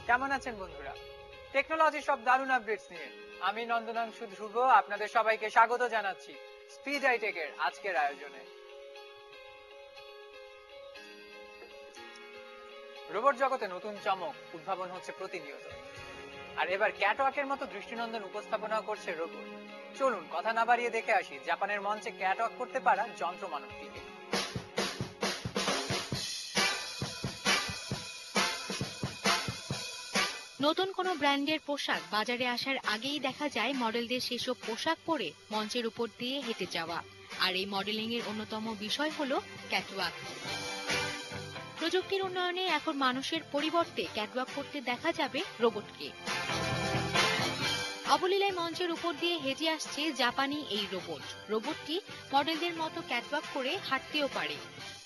কেমন আছেন বন্ধুরা? টেকনোলজি সব দারুণ আপডেটস নিয়ে আমি নন্দনাংশু ধ্রুব আপনাদের সবাইকে স্বাগত জানাচ্ছি স্পিড হাইটেকের আজকের আয়োজনে। রোবট জগতে নতুন চমক উদ্ভাবন হচ্ছে প্রতিনিয়ত, আর এবার ক্যাটওয়াকের মতো দৃষ্টিনন্দন উপস্থাপনা করছে রোবট। চলুন কথা না বাড়িয়ে দেখে আসি জাপানের মঞ্চে ক্যাটওয়াক করতে পারা যন্ত্র মানবটিকে। নতুন কোনো ব্র্যান্ডের পোশাক বাজারে আসার আগেই দেখা যায় মডেলদের সেসব পোশাক পরে মঞ্চের উপর দিয়ে হেঁটে যাওয়া। আর এই মডেলিং এর অন্যতম বিষয় হলো ক্যাটওয়াক। প্রযুক্তির উন্নয়নে এখন মানুষের পরিবর্তে ক্যাটওয়াক করতে দেখা যাবে রোবটকে। অবলীলায় মঞ্চের উপর দিয়ে হেঁটে আসছে জাপানি এই রোবটটি মডেলদের মতো ক্যাটওয়াক করে হাঁটতেও পারে।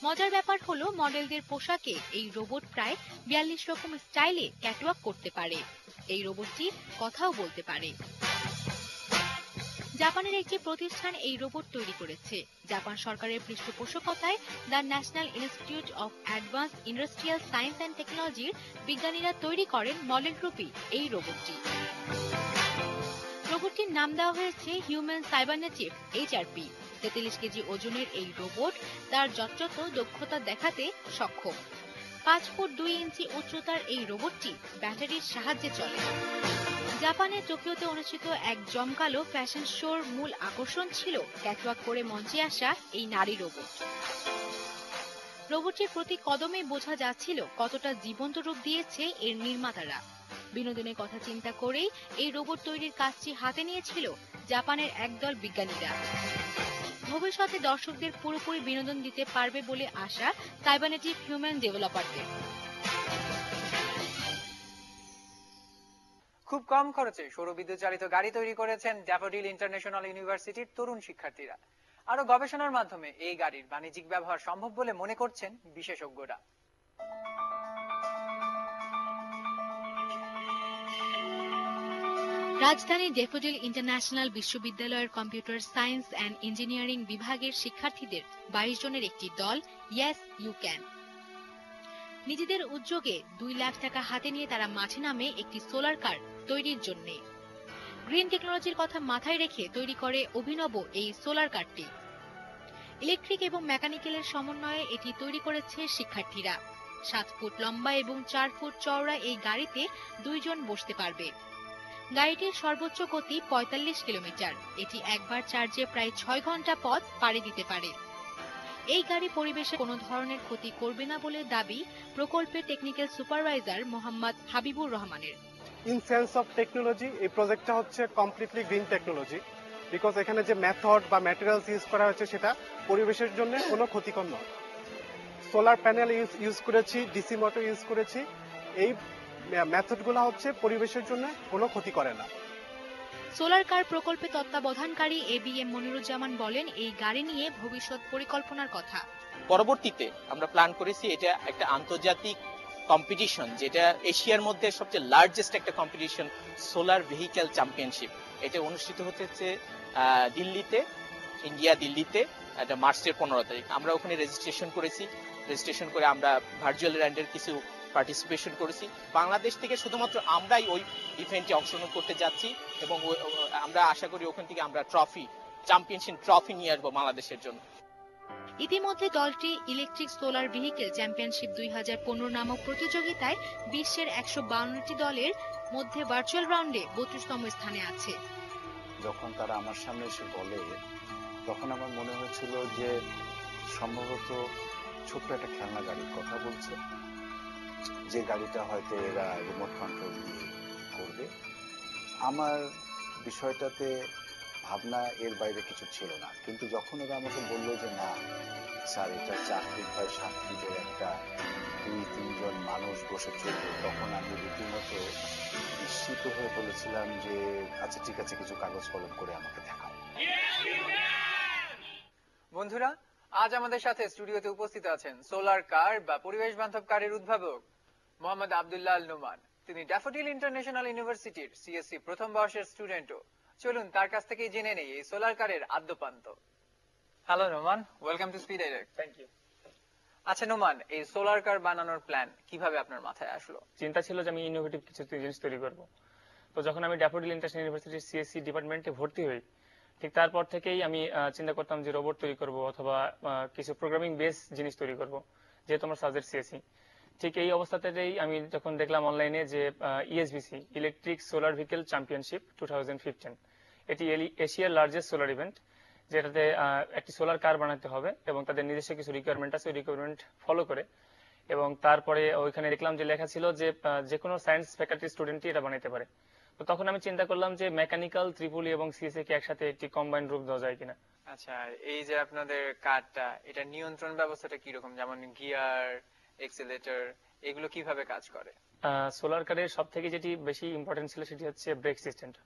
মজার ব্যাপার হলো মডেলদের পোশাকে এই রোবট প্রায় 42 রকম স্টাইলে ক্যাটওয়াক করতে পারে। এই রোবটটি কথাও বলতে পারে। জাপানের একটি প্রতিষ্ঠান এই রোবট তৈরি করেছে। জাপান সরকারের পৃষ্ঠপোষকতায় the national institute of advance industrial science and টেকনোলজির বিজ্ঞানীরা তৈরি করেন মডেলরূপী এই রোবটটি। রোবটটির নাম দেওয়া হয়েছে হিউম্যান সাইবারনেটিভ HRP। 43 কেজি ওজনের এই রোবট তার যথাযথ দক্ষতা দেখাতে সক্ষম। 5 ফুট 2 ইঞ্চি উচ্চতার এই রোবটটি ব্যাটারির সাহায্যে চলে। জাপানের টোকিওতে অনুষ্ঠিত এক জমকালো ফ্যাশন শোর মূল আকর্ষণ ছিল ক্যাটওয়াক করে মঞ্চে আসা এই নারী রোবট। রোবটটির প্রতি কদমে বোঝা যাচ্ছিল কতটা জীবন্ত রূপ দিয়েছে এর নির্মাতারা। বিনোদনের কথা চিন্তা করেই এই রোবট তৈরির কাজটি হাতে নিয়েছিল জাপানের একদল বিজ্ঞানীরা। ভবিষ্যতে দর্শকদের পুরোপুরি বিনোদন দিতে পারবে বলে আশা সাইবারনেটিভ হিউম্যান ডেভেলপারদের। খুব কম খরচে সৌরবিদ্যুৎ চালিত গাড়ি তৈরি করেছেন ড্যাফোডিল ইন্টারন্যাশনাল ইউনিভার্সিটির তরুণ শিক্ষার্থীরা। আরো গবেষণার মাধ্যমে এই গাড়ির বাণিজ্যিক ব্যবহার সম্ভব বলে মনে করছেন বিশেষজ্ঞরা। রাজধানী ড্যাফোডিল ইন্টারন্যাশনাল বিশ্ববিদ্যালয়ের কম্পিউটার সায়েন্স অ্যান্ড ইঞ্জিনিয়ারিং বিভাগের শিক্ষার্থীদের 22 জনের একটি দল ইয়েস ইউ ক্যান নিজেদের উদ্যোগে 2 লাখ টাকা হাতে নিয়ে তারা মাঠে নামে একটি সোলার কার তৈরির জন্য। গ্রিন টেকনোলজির কথা মাথায় রেখে তৈরি করে অভিনব এই সোলার কারটি। ইলেকট্রিক এবং মেকানিক্যালের সমন্বয়ে এটি তৈরি করেছে শিক্ষার্থীরা। 7 ফুট লম্বা এবং 4 ফুট চওড়া এই গাড়িতে 2 জন বসতে পারবে। গাড়িটির সর্বোচ্চ গতি 45 কিলোমিটার। এটি একবার চার্জে প্রায় 6 ঘন্টা পথ পাড়ি দিতে পারে। এই গাড়ি পরিবেশে কোনো ধরনের ক্ষতি করবে না বলে দাবি প্রকল্পের টেকনিক্যাল সুপারভাইজার মোহাম্মদ হাবিবুর রহমানের। ইন সেন্স অফ টেকনোলজি এই প্রজেক্টটা হচ্ছে কমপ্লিটলি গ্রিন টেকনোলজি, বিকজ এখানে যে মেথড বা ম্যাটেরিয়ালস ইউজ করা হয়েছে সেটা পরিবেশের জন্য কোনো ক্ষতিকর নয়। সোলার প্যানেল ইউজ করেছি, ডিসি মোটর ইউজ করেছি। এই মেথডগুলো হচ্ছে পরিবেশের জন্য কোনো ক্ষতি করে না। সোলার কার প্রকল্পে তত্ত্বাবধানকারী ABM মনিরুজ্জামান বলেন, এই গাড়ি নিয়ে ভবিষ্যৎ পরিকল্পনার কথা। পরবর্তীতে আমরা প্ল্যান করেছি এটা একটা আন্তর্জাতিক কম্পিটিশন, যেটা এশিয়ার মধ্যে সবচেয়ে লার্জেস্ট একটা কম্পিটিশন, সোলার ভেহিক্যাল চ্যাম্পিয়নশিপ। এটা অনুষ্ঠিত হচ্ছে দিল্লিতে, দিল্লিতে মার্চের 15 তারিখ। আমরা ওখানে রেজিস্ট্রেশন করেছি। রেজিস্ট্রেশন করে আমরা ভার্চুয়াল র্যান্ডের কিছু পার্টিসিপেশন করেছি। বাংলাদেশ থেকে শুধুমাত্র আমরাই ওই ইভেন্টে অংশগ্রহণ করতে যাচ্ছি এবং আমরা আশা করি ওখান থেকে আমরা চ্যাম্পিয়নশিপ ট্রফি নিয়ে আসবো বাংলাদেশের জন্য। ইতিমধ্যে দলটি ইলেকট্রিক সোলার ভেহিকেল চ্যাম্পিয়নশিপ 2015 নামক প্রতিযোগিতায় বিশ্বের 152টি দলের মধ্যে ভার্চুয়াল রাউন্ডে 32তম স্থানে আছে। যখন তারা আমার সামনে এসে বলে, তখন আমার মনে হয়েছিল যে সম্ভবত ছোট্ট একটা খেলনা গাড়ির কথা বলছে, যে গাড়িটা হয়তো এরা রিমোট কন্ট্রোল করবে। আমার বিষয়টাতে ভাবনা এর বাইরে কিছু ছিল না, কিন্তু যখন এরা আমাকে বললো যে না স্যার, এটা 4 ফিট বাই 7 ফিটের একটা 2-3 জন মানুষ বসে চলবে, তখন আমি রীতিমতো বিস্মিত হয়ে বলেছিলাম যে আচ্ছা ঠিক আছে, কিছু কাগজ কলম করে আমাকে দেখাও। বন্ধুরা, আজ আমাদের সাথে স্টুডিওতে উপস্থিত আছেন সোলার কার বা পরিবেশ বান্ধব কারের উদ্ভাবক মোহাম্মদ আব্দুল্লাহ আল নোমান। তিনি ড্যাফোডিল ইন্টারন্যাশনাল ইউনিভার্সিটির CSC প্রথম বর্ষের স্টুডেন্টও। চলুন তার কাছ থেকেই জেনে নেই এই সোলার কারের আদ্যপান্ত। Hello Noman, welcome to speed hitech. Thank you. আচ্ছা নোমান, এই সোলার কার বানানোর প্ল্যান কিভাবে আপনার মাথায় আসলো? চিন্তা ছিল যে আমি ইনোভেটিভ কিছু জিনিস তৈরি করব। তো যখন আমি ড্যাফোডিল ইন্টারন্যাশনাল ইউনিভার্সিটির সিএসসি ডিপার্টমেন্টে ভর্তি হই, ঠিক তারপর থেকেই আমি চিন্তা করতাম যে রোবট তৈরি করব অথবা কিছু প্রোগ্রামিং বেস জিনিস তৈরি করব, যেহেতু আমার সাবজেক্ট সিএসসি। ঠিক এই অবস্থাতেই আমি যখন দেখলাম অনলাইনে যে ইএসবিসি ইলেকট্রিক সোলার ভেহিকেল চ্যাম্পিয়নশিপ 2015, এটি এশিয়ার লার্জেস্ট সোলার ইভেন্ট, যেটাতে একটি সোলার কার বানাতে হবে এবং তাদের নিজস্ব কিছু রিকোয়ারমেন্ট আছে, ওই রিকোয়ারমেন্ট ফলো করে। এবং তারপরে ওইখানে দেখলাম যে লেখা ছিল যে যে কোনো সায়েন্স ফ্যাকাল্টি স্টুডেন্টই এটা বানাতে পারে। তো তখন আমি চিন্তা করলাম যে মেকানিক্যাল, ত্রিপুলি এবং সিএসসি কে একসাথে একটি কম্বাইন্ড রূপ দেওয়া যায় কিনা। আচ্ছা, এই যে আপনাদের কারটা, এটা নিয়ন্ত্রণ ব্যবস্থাটা কিরকম, যেমন গিয়ার, এক্সিলারেটর, এগুলো কিভাবে কাজ করে? সোলার কারের সব থেকে যেটি বেশি ইম্পর্টেন্ট ছিল সেটি হচ্ছে ব্রেক সিস্টেমটা।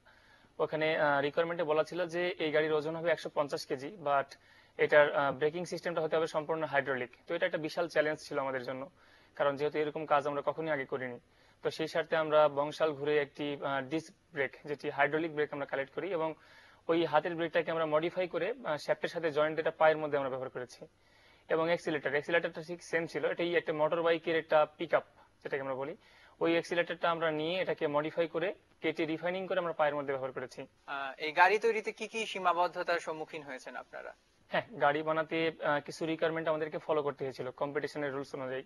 ওখানে রিকোয়ারমেন্টে বলা ছিল যে এই গাড়ির ওজন হবে 150 কেজি, বাট এটার ব্রেকিং সিস্টেমটা হতে হবে সম্পূর্ণ হাইড্রোলিক। তো এটা একটা বিশাল চ্যালেঞ্জ ছিল আমাদের জন্য, কারণ যেহেতু এরকম কাজ আমরা কখনোই আগে করিনি। তো সেই স্বার্থে আমরা বংশাল ঘুরে একটি ডিস্ক ব্রেক, যেটি হাইড্রোলিক ব্রেক, আমরা কালেক্ট করি এবং ওই হাতের ব্রেকটাকে আমরা মডিফাই করে শ্যাফটের সাথে জয়েন্ট এটা পায়ের মধ্যে আমরা ব্যবহার করেছি। এবং এক্সিলেটরটা ঠিক সেম ছিল, এটাই একটা মোটর বাইকের একটা পিক আপ যেটাকে আমরা বলি। ওই এক্সিলেটরটা আমরা নিয়ে এটাকে মডিফাই করে কেটে রিফাইনিং করে আমরা পায়ের মধ্যে ব্যবহার করেছি। এই গাড়ি তৈরিতে কি কি সীমাবদ্ধতার সম্মুখীন হয়েছেন আপনারা? হ্যাঁ, গাড়ি বানাতে কিছু রিকোয়ারমেন্ট আমাদেরকে ফলো করতে হয়েছিল কম্পিটিশনের রুলস অনুযায়ী।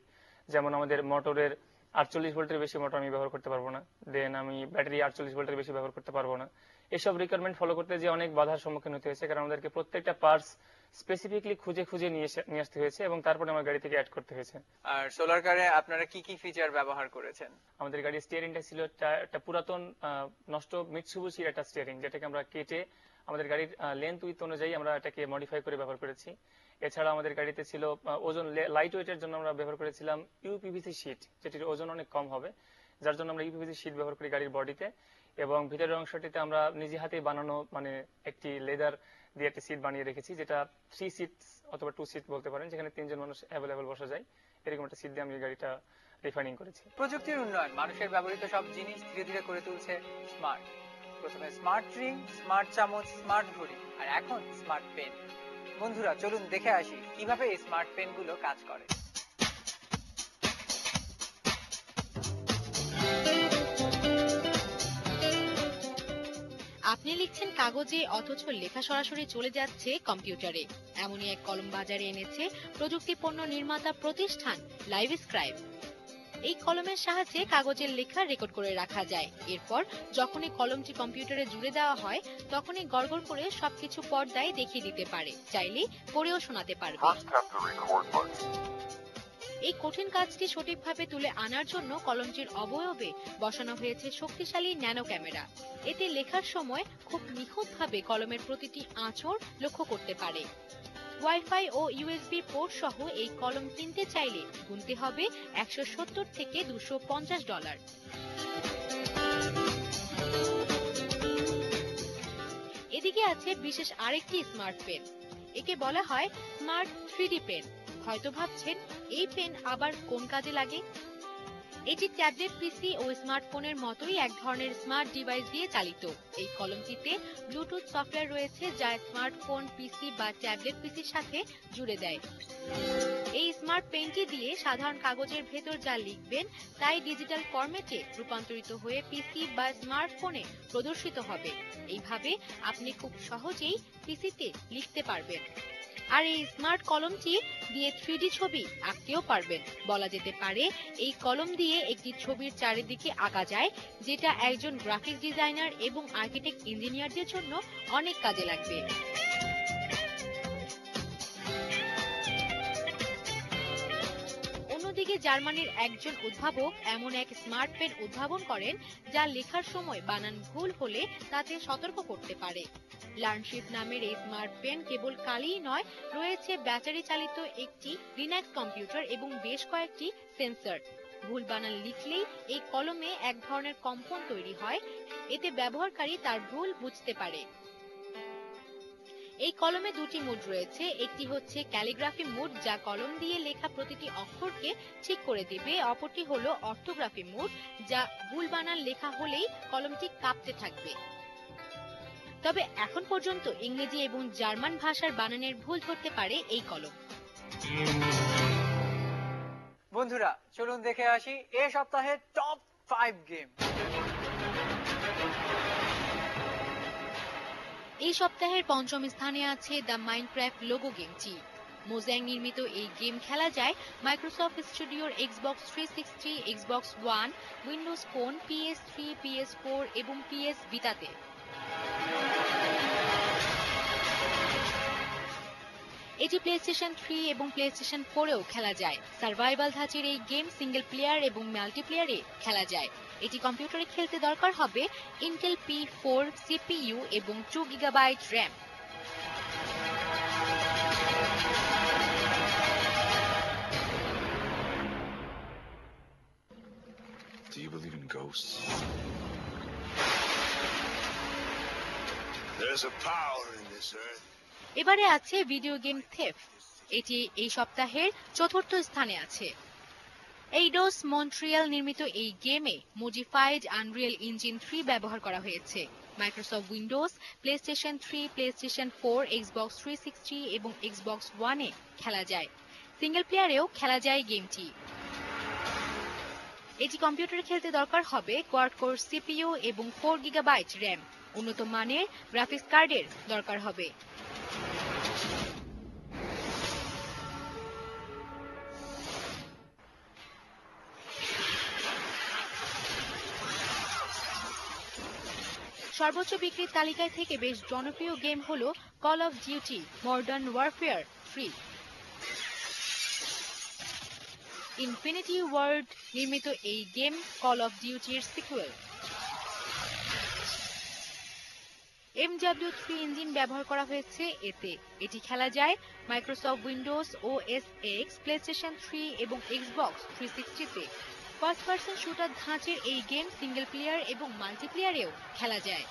যেমন আমাদের মোটরের 48 ভোল্টের বেশি মোটর আমি ব্যবহার করতে পারবো না, দেন আমি ব্যাটারি 48 ভোল্টের বেশি ব্যবহার করতে পারবো না। এসব রিকোয়ারমেন্ট ফলো করতে যে অনেক বাধার সম্মুখীন হতে হয়েছে, কারণ আমাদেরকে প্রত্যেকটা পার্টস স্পেসিফিকলি খুঁজে খুঁজে নিয়ে আসতে হয়েছে এবং তারপরে আমার গাড়ি থেকে অ্যাড করতে হয়েছে। আর সোলার কারে আপনারা কি কি ফিচার ব্যবহার করেছেন? আমাদের গাড়ির স্টিয়ারিংটা ছিল একটা পুরাতন নষ্ট মিৎসুবিশির একটা স্টিয়ারিং, যেটাকে আমরা কেটে আমাদের গাড়ির লেন্থ উইথ অনুযায়ী আমরা এটাকে মডিফাই করে ব্যবহার করেছি। এছাড়া আমাদের গাড়িতে ছিল ওজন লাইট ওয়েটের জন্য আমরা ব্যবহার করেছিলাম ইউপিভিসি শীট, যেটির ওজন অনেক কম হবে, যার জন্য আমরা ইউপিভিসি শীট ব্যবহার করি গাড়ির বডিতে। এবং ভিতরের অংশটিতে আমরা নিজে হাতে বানানো একটি লেদার দিয়ে একটি সিট বানিয়ে রেখেছি, যেটা 3 সিট অথবা 2 সিট বলতে পারেন, যেখানে 3 জন মানুষ অ্যাভেলেবল বসা যায়। এরকম একটা সিট দিয়ে আমি গাড়িটা রিফাইনিং করেছি। প্রযুক্তির উন্নয়ন মানুষের ব্যবহৃত সব জিনিস ধীরে ধীরে করে তুলছে স্মার্ট। প্রথমে স্মার্ট রিং, স্মার্ট চামচ, স্মার্ট ঘড়ি, আর এখন স্মার্ট পেন। বন্ধুরা, চলুন দেখে আসি কিভাবে এই স্মার্ট পেন গুলো কাজ করে। আপনি লিখছেন কাগজে, অথচ লেখা সরাসরি চলে যাচ্ছে কম্পিউটারে। এমনই এক কলম বাজারে এনেছে প্রযুক্তি পণ্য নির্মাতা প্রতিষ্ঠান লাইভস্ক্রাইব। এই কলমের সাহায্যে কাগজের লেখা রেকর্ড করে রাখা যায়। এরপর যখনই কলমটি কম্পিউটারে জুড়ে দেওয়া হয়, তখনই গড়গড় করে সবকিছু পর্দায় দেখিয়ে দিতে পারে, চাইলে পড়েও শোনাতে পারবে। এই কঠিন কাজটি সঠিকভাবে তুলে আনার জন্য কলমটির অবয়বে বসানো হয়েছে শক্তিশালী ন্যানো ক্যামেরা। এতে লেখার সময় খুব নিখুঁতভাবে কলমের প্রতিটি আঁচড় লক্ষ্য করতে পারে। ওয়াইফাই ও ইউএসবি পোর্ট সহ এই কলম কিনতে চাইলে গুনতে হবে $170 থেকে $250। এদিকে আছে বিশেষ আরেকটি স্মার্ট পেন। একে বলা হয় স্মার্ট 3D পেন। হয়তো ভাবছেন এই পেন আবার কোন কাজে লাগে? এটি ট্যাবলেট, পিসি ও স্মার্টফোনের মতোই এক ধরনের স্মার্ট ডিভাইস দিয়ে চালিত। এই কলমটিতে ব্লুটুথ সফটওয়্যার রয়েছে, যা স্মার্টফোন, পিসি বা ট্যাবলেট পিসির সাথে জুড়ে দেয়। এই স্মার্ট পেনটি দিয়ে সাধারণ কাগজের ভেতর যা লিখবেন তাই ডিজিটাল ফরম্যাটে রূপান্তরিত হয়ে পিসি বা স্মার্টফোনে প্রদর্শিত হবে। এইভাবে আপনি খুব সহজেই পিসিতে লিখতে পারবেন। আর এই স্মার্ট কলমটি দিয়ে 3D ছবি আঁকতেও পারবেন। বলা যেতে পারে এই কলম দিয়ে একটি ছবির চারিদিকে আঁকা যায়, যেটা একজন গ্রাফিক্স ডিজাইনার এবং আর্কিটেক্ট ইঞ্জিনিয়ারদের জন্য অনেক কাজে লাগবে। অন্যদিকে জার্মানির একজন উদ্ভাবক এমন এক স্মার্ট পেন উদ্ভাবন করেন, যা লেখার সময় বানান ভুল হলে তাতে সতর্ক করতে পারে। লার্নশিপ নামের এই স্মার্ট পেন কেবল কালিই নয়, রয়েছে ব্যাটারি চালিত একটি লিনাক্স কম্পিউটার এবং বেশ কয়েকটি সেন্সর। ভুল বানান লিখলেই এই কলমে এক ধরনের কম্পন তৈরি হয়, এতে ব্যবহারকারী তার ভুল বুঝতে পারে। এই কলমে দুটি মোড রয়েছে। একটি হচ্ছে ক্যালিগ্রাফি মোড, যা কলম দিয়ে লেখা প্রতিটি অক্ষরকে ঠিক করে দিবে। অপরটি হলো অর্থোগ্রাফি মোড, যা ভুল বানান লেখা হলেই কলমটি কাঁপতে থাকবে। তবে এখন পর্যন্ত ইংরেজি এবং জার্মান ভাষার বানানের ভুল ধরতে পারে এই কলম। বন্ধুরা চলুন দেখে আসি এ সপ্তাহের টপ 5 গেম। এই সপ্তাহের পঞ্চম স্থানে আছে দ্য মাইনক্রাফট লোগো গেমটি। মোজ্যাং নির্মিত এই গেম খেলা যায় মাইক্রোসফট স্টুডিওর Xbox 360, Xbox one, Windows phone, PS3, PS4 এবং PS ভিটাতে। এটি প্লেস্টেশন 3 এবং প্লেস্টেশন 4-এও খেলা যায়। সার্ভাইভাল ধাঁচের এই গেম সিঙ্গেল প্লেয়ার এবং মাল্টিপ্লেয়ারে খেলা যায়। এটি কম্পিউটারে খেলতে দরকার হবে ইন্টেল P4 CPU এবং 2 GB RAM। Do you believe in ghosts? There's a power in this earth. এবারে আছে ভিডিও গেম থেফট। এটি এই সপ্তাহের চতুর্থ স্থানে আছে। এইডোস মন্ট্রিয়াল নির্মিত এই গেমে মডিফাইড আনরিয়েল ইঞ্জিন 3 ব্যবহার করা হয়েছে। Microsoft Windows, PlayStation 3, PlayStation 4, Xbox 360 এবং এক্সবক্স ওয়ানে খেলা যায়। সিঙ্গেল প্লেয়ারেও খেলা যায় গেমটি। এটি কম্পিউটারে খেলতে দরকার হবে কোয়াড কোর CPU এবং 4 GB RAM। উন্নত মানের গ্রাফিক্স কার্ডের দরকার হবে। সর্বোচ্চ বিক্রির তালিকায় থেকে বেশ জনপ্রিয় গেম হল Call of Duty Modern Warfare 3। Infinity Ward নির্মিত এই গেম কল অফ ডিউটির সিকুয়েল। MW3 ইঞ্জিন ব্যবহার করা হয়েছে এতে। এটি খেলা যায় Microsoft Windows OS X, PlayStation 3 এবং এক্সবক্স 360-তে। ফার্স্ট পারসন শুটার ধাঁচের এই গেম সিঙ্গেল প্লেয়ার এবং মাল্টিপ্লেয়ারেও খেলা যায়।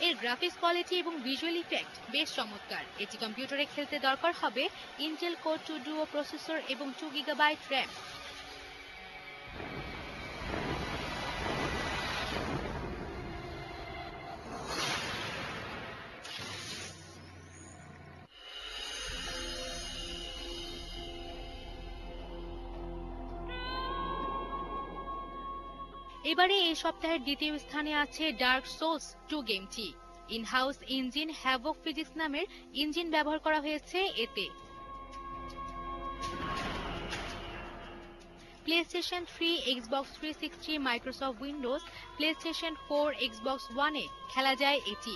এর গ্রাফিক্স কোয়ালিটি এবং ভিজুয়াল ইফেক্ট বেশ চমৎকার। এটি কম্পিউটারে খেলতে দরকার হবে ইন্টেল কোর 2 Duo প্রসেসর এবং 2 GB RAM। এবারে এই সপ্তাহের দ্বিতীয় স্থানে আছে ডার্ক সোলস 2 গেমটি। ইনহাউস ইঞ্জিন হ্যাভক ফিজিক্স নামের ইঞ্জিন ব্যবহার করা হয়েছে এতে। PlayStation 3, Xbox 360, Microsoft Windows, PlayStation 4, Xbox ওয়ানে খেলা যায় এটি।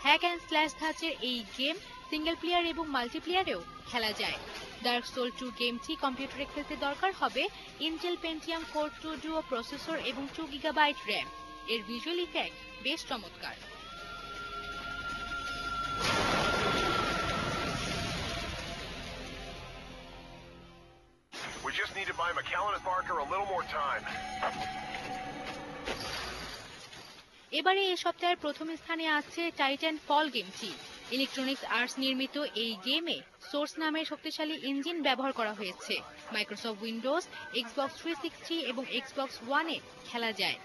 হ্যাক অ্যান্ড স্ল্যাশ ধাঁচের এই গেম সিঙ্গেল প্লেয়ার এবং মাল্টিপ্লেয়ারেও খেলা যায়। ডার্ক সোল 2 গেমটি কম্পিউটারে খেলতে দরকার হবে Intel Pentium core 2 Duo processor এবং 2 GB RAM। এর ভিজুয়াল ইফেক্ট বেশ চমৎকার। We just need to buy McAllen and Barker a little more time. এবারে এই সপ্তাহের প্রথম স্থানে আছে টাইটান ফল গেমটি। ইলেকট্রনিক্স আর্টস নির্মিত এই গেমে সোর্স নামের শক্তিশালী ইঞ্জিন ব্যবহার করা হয়েছে। মাইক্রোসফট উইন্ডোজ, এক্সবক্স 360 এবং এক্সবক্স ওয়ানে খেলা যায়।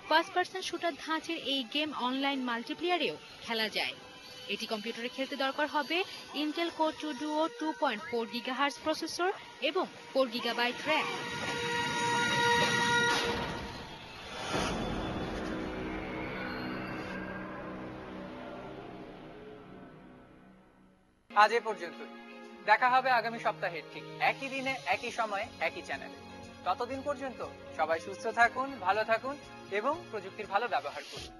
ফার্স্ট পারসন শুটার ধাঁচের এই গেম অনলাইন মাল্টিপ্লেয়ারেও খেলা যায়। এটি কম্পিউটারে খেলতে দরকার হবে Intel core 2 Duo 2.4 GHz processor এবং 4 GB RAM। আজ এ পর্যন্ত। দেখা হবে আগামী সপ্তাহে ঠিক একই দিনে একই সময়ে একই চ্যানেলে। ততদিন পর্যন্ত সবাই সুস্থ থাকুন, ভালো থাকুন এবং প্রযুক্তির ভালো ব্যবহার করুন।